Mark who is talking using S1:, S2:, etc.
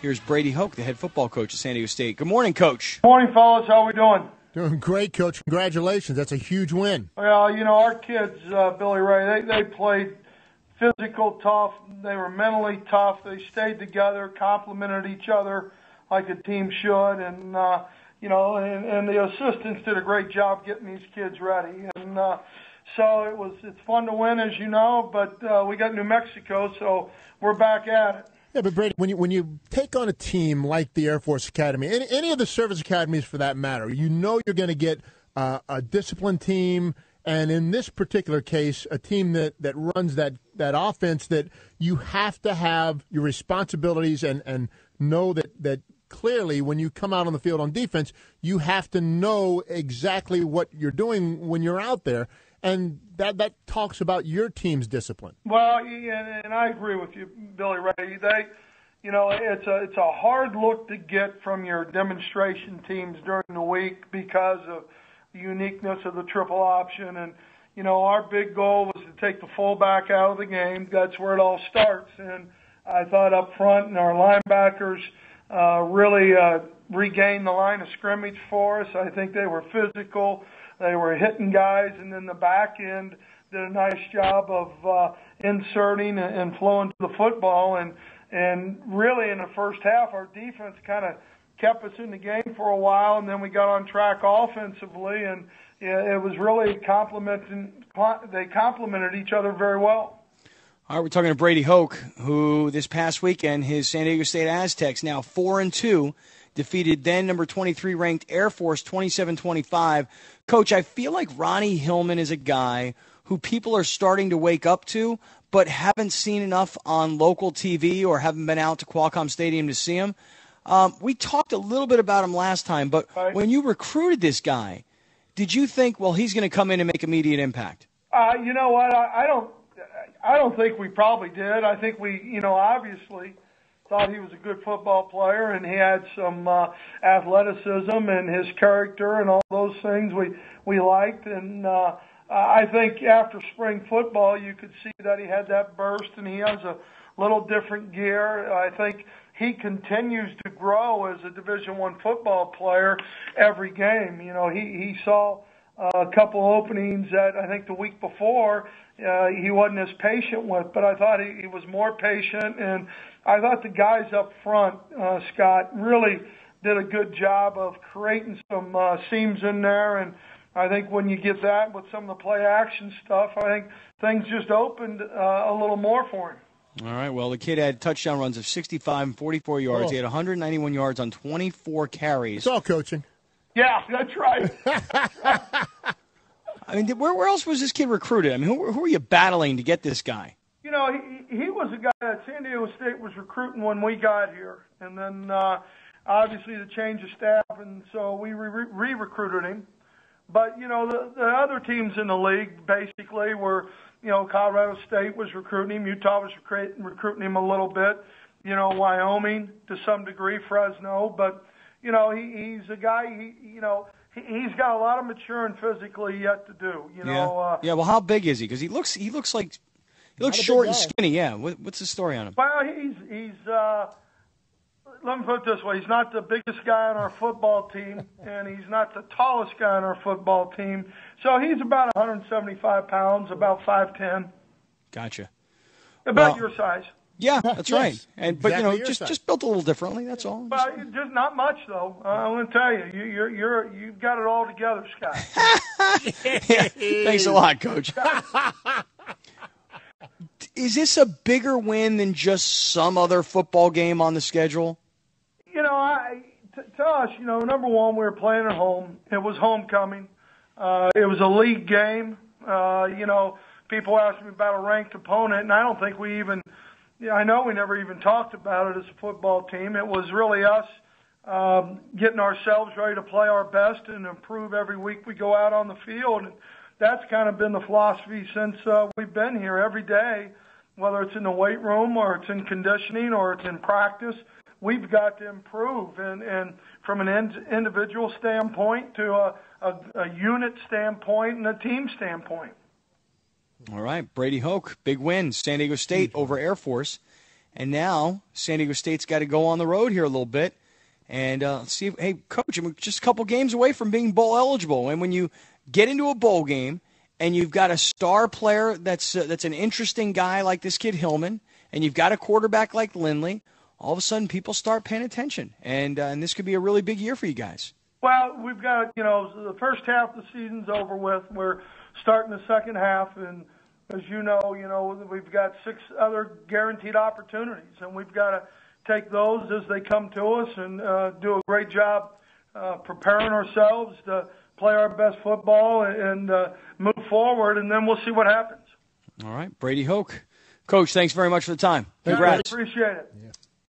S1: Here's Brady Hoke, the head football coach at San Diego State. Good morning, Coach.
S2: Morning, fellas. How we doing?
S3: Doing great, Coach. Congratulations. That's a huge win.
S2: Well, our kids, Billy Ray, they played physical tough. They were mentally tough. They stayed together, complimented each other like a team should. And, and the assistants did a great job getting these kids ready. And so it's fun to win, as you know, but we got New Mexico, so we're back at it.
S3: Yeah, but Brady, when you take on a team like the Air Force Academy, any of the service academies for that matter, you know you're going to get a disciplined team, and in this particular case, a team that runs that offense that you have to have your responsibilities and know that clearly when you come out on the field on defense, you have to know exactly what you're doing when you're out there. And that talks about your team's discipline.
S2: Well, and I agree with you, Billy Ray. It's a hard look to get from your demonstration teams during the week because of the uniqueness of the triple option. And, our big goal was to take the fullback out of the game. That's where it all starts. And I thought up front and our linebackers really regained the line of scrimmage for us. I think they were physical. They were hitting guys, and then the back end did a nice job of inserting and flowing to the football. And really in the first half, our defense kind of kept us in the game for a while, and then we got on track offensively, and it was really they complemented each other very well.
S1: All right, we're talking to Brady Hoke, who this past weekend, his San Diego State Aztecs, now 4-2, defeated then number 23 ranked Air Force 27-25. Coach, I feel like Ronnie Hillman is a guy who people are starting to wake up to, but haven't seen enough on local TV or haven't been out to Qualcomm Stadium to see him. We talked a little bit about him last time, but when you recruited this guy, did you think, well, he's going to come in and make immediate impact?
S2: You know what? I don't think we probably did. I think we, obviously thought he was a good football player, and he had some athleticism and his character and all those things we liked. And I think after spring football, you could see that he had that burst, and he has a little different gear. I think he continues to grow as a Division I football player every game. He saw a couple openings that I think the week before he wasn't as patient with, but I thought he was more patient, and I thought the guys up front, Scott, really did a good job of creating some seams in there, and I think when you get that with some of the play action stuff, I think things just opened a little more for him.
S1: All right, well, the kid had touchdown runs of 65 and 44 yards. He had 191 yards on 24 carries.
S3: It's all coaching.
S2: Yeah, that's right.
S1: I mean, where else was this kid recruited? I mean, who were you battling to get this guy?
S2: He was a guy that San Diego State was recruiting when we got here. And then, obviously, the change of staff, and so we re-recruited him. But, the other teams in the league basically were, Colorado State was recruiting him. Utah was recruiting him a little bit. Wyoming to some degree, Fresno. But, he's a guy, he's got a lot of maturing physically yet to do.
S1: Yeah. Well, how big is he? Because he looks short and skinny. Yeah. What's the story on him?
S2: Well, he's let me put it this way: he's not the biggest guy on our football team, and he's not the tallest guy on our football team. So he's about 175 pounds, about 5'10".
S1: Gotcha.
S2: About your size.
S1: Yeah, that's right. But
S3: exactly
S1: just built a little differently. That's all.
S2: But just not much, though. I'm going to tell you, you've got it all together, Scott.
S1: Yeah, thanks a lot, Coach. Is this a bigger win than just some other football game on the schedule?
S2: To us, number one, we were playing at home. It was homecoming. It was a league game. People asked me about a ranked opponent, and I don't think we even. I know we never even talked about it as a football team. It was really us getting ourselves ready to play our best and improve every week we go out on the field. And that's kind of been the philosophy since we've been here every day, whether it's in the weight room or it's in conditioning or it's in practice. We've got to improve. And from an individual standpoint to a unit standpoint and a team standpoint.
S1: All right, Brady Hoke, big win, San Diego State over Air Force. And now San Diego State's got to go on the road here a little bit. And see, hey, Coach, I'm just a couple games away from being bowl eligible. And when you get into a bowl game and you've got a star player that's an interesting guy like this kid Hillman, and you've got a quarterback like Lindley, all of a sudden people start paying attention. And this could be a really big year for you guys.
S2: Well, we've got, the first half of the season's over with. We're starting the second half, and as you know, we've got 6 other guaranteed opportunities, and we've got to take those as they come to us and do a great job preparing ourselves to play our best football and move forward, and then we'll see what happens.
S1: All right, Brady Hoke. Coach, thanks very much for the time. Congrats.
S2: Appreciate it.
S3: Yeah.